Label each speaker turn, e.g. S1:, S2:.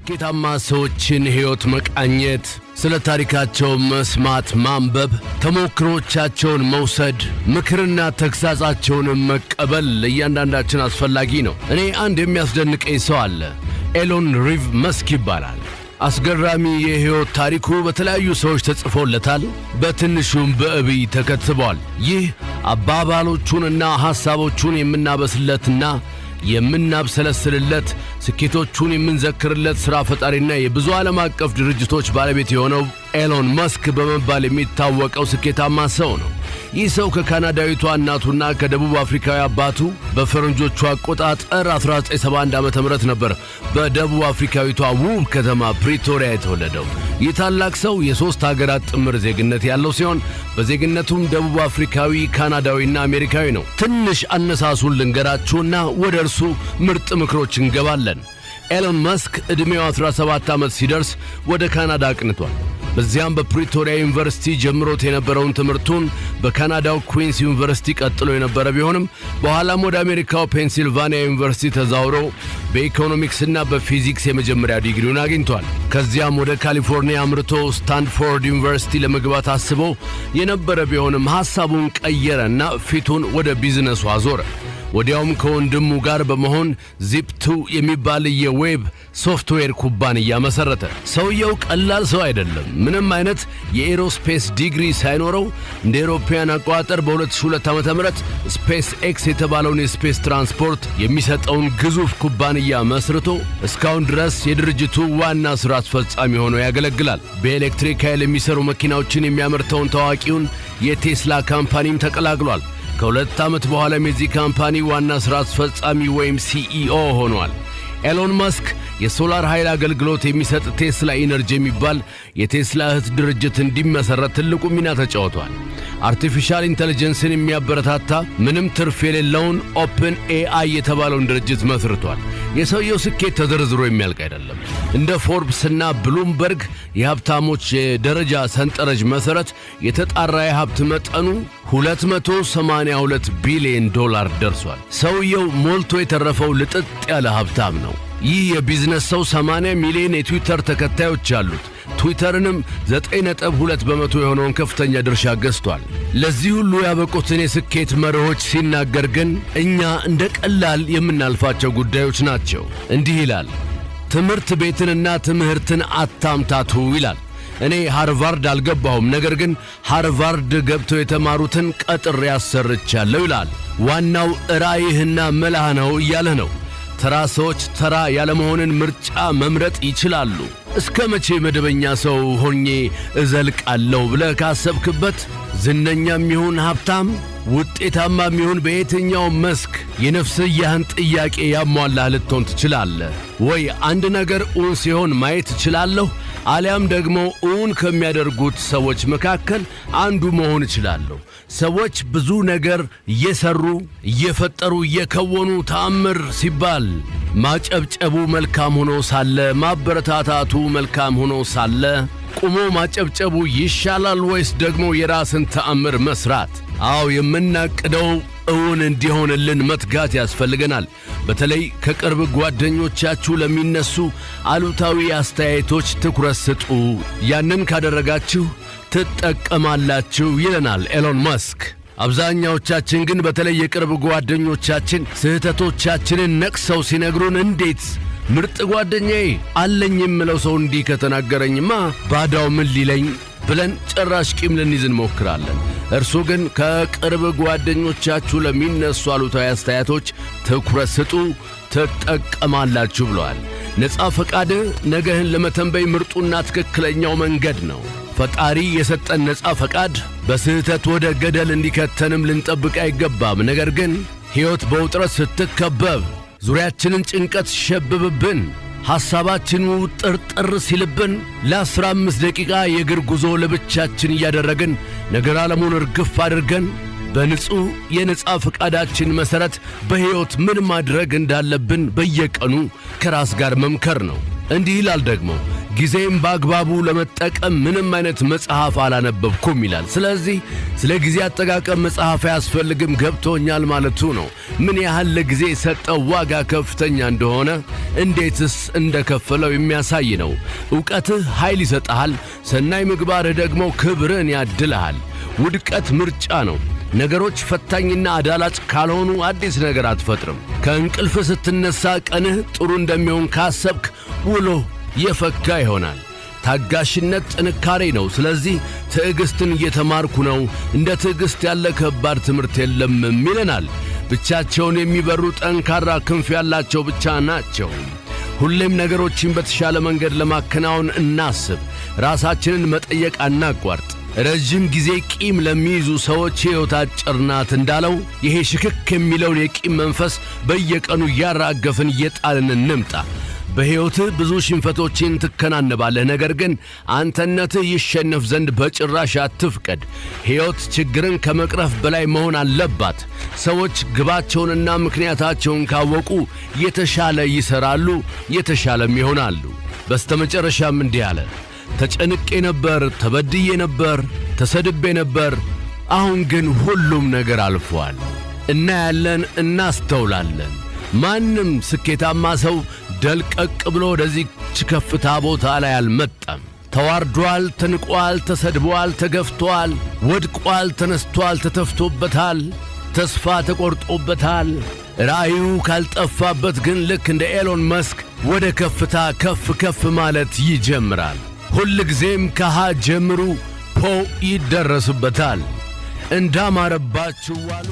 S1: የስኬታማ ሰዎችን ሕይወት መቃኘት፣ ስለ ታሪካቸው መስማት፣ ማንበብ፣ ተሞክሮቻቸውን መውሰድ፣ ምክርና ተግሳጻቸውን መቀበል ለእያንዳንዳችን አስፈላጊ ነው። እኔ አንድ የሚያስደንቀኝ ሰው አለ። ኤሎን ሪቭ መስክ ይባላል። አስገራሚ የሕይወት ታሪኩ በተለያዩ ሰዎች ተጽፎለታል፣ በትንሹም በእብይ ተከትቧል። ይህ አባባሎቹንና ሐሳቦቹን የምናበስለትና የምናብሰለስልለት ስኬቶቹን የምንዘክርለት ሥራ ፈጣሪና የብዙ ዓለም አቀፍ ድርጅቶች ባለቤት የሆነው ኤሎን መስክ በመባል የሚታወቀው ስኬታማ ሰው ነው። ይህ ሰው ከካናዳዊቷ እናቱና ከደቡብ አፍሪካዊ አባቱ በፈረንጆቹ አቆጣጠር 1971 ዓ.ም ነበር በደቡብ አፍሪካዊቷ ውብ ከተማ ፕሪቶሪያ የተወለደው። ይህ ታላቅ ሰው የሦስት ሀገራት ጥምር ዜግነት ያለው ሲሆን በዜግነቱም ደቡብ አፍሪካዊ፣ ካናዳዊና አሜሪካዊ ነው። ትንሽ አነሳሱን ልንገራችሁና ወደ እርሱ ምርጥ ምክሮች እንገባለን። ኤሎን መስክ ዕድሜው 17 ዓመት ሲደርስ ወደ ካናዳ አቅንቷል። በዚያም በፕሪቶሪያ ዩኒቨርሲቲ ጀምሮት የነበረውን ትምህርቱን በካናዳው ኩዊንስ ዩኒቨርሲቲ ቀጥሎ የነበረ ቢሆንም በኋላም ወደ አሜሪካው ፔንሲልቫኒያ ዩኒቨርሲቲ ተዛውሮ በኢኮኖሚክስና በፊዚክስ የመጀመሪያ ዲግሪውን አግኝቷል። ከዚያም ወደ ካሊፎርኒያ አምርቶ ስታንፎርድ ዩኒቨርሲቲ ለመግባት አስቦ የነበረ ቢሆንም ሐሳቡን ቀየረና ፊቱን ወደ ቢዝነሱ አዞረ። ወዲያውም ከወንድሙ ጋር በመሆን ዚፕ2 የሚባል የዌብ ሶፍትዌር ኩባንያ መሰረተ። ሰውየው ቀላል ሰው አይደለም። ምንም አይነት የኤሮስፔስ ዲግሪ ሳይኖረው እንደ አውሮፓውያን አቆጣጠር በ2002 ዓ.ም ስፔስ ኤክስ የተባለውን የስፔስ ትራንስፖርት የሚሰጠውን ግዙፍ ኩባንያ መስርቶ እስካሁን ድረስ የድርጅቱ ዋና ሥራ አስፈጻሚ ሆኖ ያገለግላል። በኤሌክትሪክ ኃይል የሚሰሩ መኪናዎችን የሚያመርተውን ታዋቂውን የቴስላ ካምፓኒም ተቀላቅሏል። ከሁለት ዓመት በኋላም የዚህ ካምፓኒ ዋና ሥራ አስፈጻሚ ወይም ሲኢኦ ሆኗል። ኤሎን መስክ የሶላር ኃይል አገልግሎት የሚሰጥ ቴስላ ኢነርጂ የሚባል የቴስላ እህት ድርጅት እንዲመሠረት ትልቁ ሚና ተጫውቷል። አርቲፊሻል ኢንተለጀንስን የሚያበረታታ ምንም ትርፍ የሌለውን ኦፕን ኤአይ የተባለውን ድርጅት መስርቷል። የሰውየው ስኬት ተዘርዝሮ የሚያልቅ አይደለም። እንደ ፎርብስና ብሉምበርግ የሀብታሞች የደረጃ ሰንጠረዥ መሠረት የተጣራ የሀብት መጠኑ $282 ቢሊዮን ደርሷል። ሰውየው ሞልቶ የተረፈው ልጥጥ ያለ ሀብታም ነው። ይህ የቢዝነስ ሰው 80 ሚሊዮን የትዊተር ተከታዮች አሉት። ትዊተርንም 9.2 በመቶ የሆነውን ከፍተኛ ድርሻ ገዝቷል። ለዚህ ሁሉ ያበቁትን የስኬት መርሆች ሲናገር ግን እኛ እንደ ቀላል የምናልፋቸው ጉዳዮች ናቸው። እንዲህ ይላል፣ ትምህርት ቤትንና ትምህርትን አታምታቱ ይላል። እኔ ሃርቫርድ አልገባሁም፣ ነገር ግን ሃርቫርድ ገብተው የተማሩትን ቀጥሬ ያሰርቻለሁ ይላል። ዋናው ራዕይህና መላህ ነው እያለ ነው። ተራ ሰዎች ተራ ያለመሆንን ምርጫ መምረጥ ይችላሉ። እስከ መቼ መደበኛ ሰው ሆኜ እዘልቃለሁ ብለህ ካሰብክበት ዝነኛም ይሁን ሀብታም፣ ውጤታማም ይሁን በየትኛው መስክ የነፍስያህን ጥያቄ ያሟላህ ልትሆን ትችላለህ። ወይ አንድ ነገር እውን ሲሆን ማየት እችላለሁ፣ አሊያም ደግሞ እውን ከሚያደርጉት ሰዎች መካከል አንዱ መሆን እችላለሁ። ሰዎች ብዙ ነገር እየሰሩ እየፈጠሩ እየከወኑ ተአምር ሲባል ማጨብጨቡ መልካም ሆኖ ሳለ፣ ማበረታታቱ መልካም ሆኖ ሳለ ቁሞ ማጨብጨቡ ይሻላል ወይስ ደግሞ የራስን ተአምር መስራት? አዎ የምናቅደው እውን እንዲሆንልን መትጋት ያስፈልገናል። በተለይ ከቅርብ ጓደኞቻችሁ ለሚነሱ አሉታዊ አስተያየቶች ትኩረት ስጡ። ያንን ካደረጋችሁ ትጠቀማላችሁ ይለናል ኤሎን መስክ። አብዛኛዎቻችን ግን በተለይ የቅርብ ጓደኞቻችን ስህተቶቻችንን ነቅሰው ሲነግሩን እንዴት ምርጥ ጓደኛዬ አለኝ የምለው ሰው እንዲህ ከተናገረኝማ ባዳው ምን ሊለኝ ብለን ጭራሽ ቂም ልንይዝ እንሞክራለን። እርሱ ግን ከቅርብ ጓደኞቻችሁ ለሚነሱ አሉታዊ አስተያየቶች ትኩረት ስጡ፣ ትጠቀማላችሁ ብለዋል። ነፃ ፈቃድ ነገህን ለመተንበይ ምርጡና ትክክለኛው መንገድ ነው። ፈጣሪ የሰጠን ነፃ ፈቃድ በስህተት ወደ ገደል እንዲከተንም ልንጠብቅ አይገባም። ነገር ግን ሕይወት በውጥረት ስትከበብ፣ ዙሪያችንን ጭንቀት ሲሸብብብን፣ ሐሳባችን ውጥርጥር ሲልብን ለ15 ደቂቃ የእግር ጉዞ ለብቻችን እያደረግን ነገር ዓለሙን እርግፍ አድርገን በንጹሕ የነፃ ፈቃዳችን መሠረት በሕይወት ምን ማድረግ እንዳለብን በየቀኑ ከራስ ጋር መምከር ነው። እንዲህ ይላል ደግሞ ጊዜም በአግባቡ ለመጠቀም ምንም አይነት መጽሐፍ አላነበብኩም ይላል። ስለዚህ ስለ ጊዜ አጠቃቀም መጽሐፍ አያስፈልግም ገብቶኛል ማለቱ ነው። ምን ያህል ለጊዜ የሰጠው ዋጋ ከፍተኛ እንደሆነ እንዴትስ እንደከፈለው የሚያሳይ ነው። ዕውቀትህ ኃይል ይሰጥሃል፣ ሰናይ ምግባርህ ደግሞ ክብርን ያድልሃል። ውድቀት ምርጫ ነው። ነገሮች ፈታኝና አዳላጭ ካልሆኑ አዲስ ነገር አትፈጥርም። ከእንቅልፍ ስትነሳ ቀንህ ጥሩ እንደሚሆን ካሰብክ ውሎ የፈካ ይሆናል። ታጋሽነት ጥንካሬ ነው። ስለዚህ ትዕግስትን እየተማርኩ ነው። እንደ ትዕግስት ያለ ከባድ ትምህርት የለም ይለናል። ብቻቸውን የሚበሩ ጠንካራ ክንፍ ያላቸው ብቻ ናቸው። ሁሌም ነገሮችን በተሻለ መንገድ ለማከናወን እናስብ። ራሳችንን መጠየቅ አናቋርጥ። ረጅም ጊዜ ቂም ለሚይዙ ሰዎች ሕይወት አጭር ናት እንዳለው ይሄ ሽክክ የሚለውን የቂም መንፈስ በየቀኑ እያራገፍን እየጣልን እንምጣ። በሕይወትህ ብዙ ሽንፈቶችን ትከናነባለህ። ነገር ግን አንተነትህ ይሸነፍ ዘንድ በጭራሽ አትፍቀድ። ሕይወት ችግርን ከመቅረፍ በላይ መሆን አለባት። ሰዎች ግባቸውንና ምክንያታቸውን ካወቁ የተሻለ ይሠራሉ፣ የተሻለም ይሆናሉ። በስተመጨረሻም እንዲህ አለ፣ ተጨንቄ ነበር፣ ተበድዬ ነበር፣ ተሰድቤ ነበር። አሁን ግን ሁሉም ነገር አልፏል። እናያለን፣ እናስተውላለን። ማንም ስኬታማ ሰው ደልቀቅ ብሎ ወደዚህች ከፍታ ቦታ ላይ አልመጣም። ተዋርዷል፣ ተንቋል፣ ተሰድቧል፣ ተገፍቷል፣ ወድቋል፣ ተነስቷል፣ ተተፍቶበታል፣ ተስፋ ተቆርጦበታል። ራእዩ ካልጠፋበት ግን ልክ እንደ ኤሎን መስክ ወደ ከፍታ ከፍ ከፍ ማለት ይጀምራል። ሁል ጊዜም ከሃ ጀምሩ፣ ፖ ይደረስበታል። እንዳማረባችሁ ዋሉ።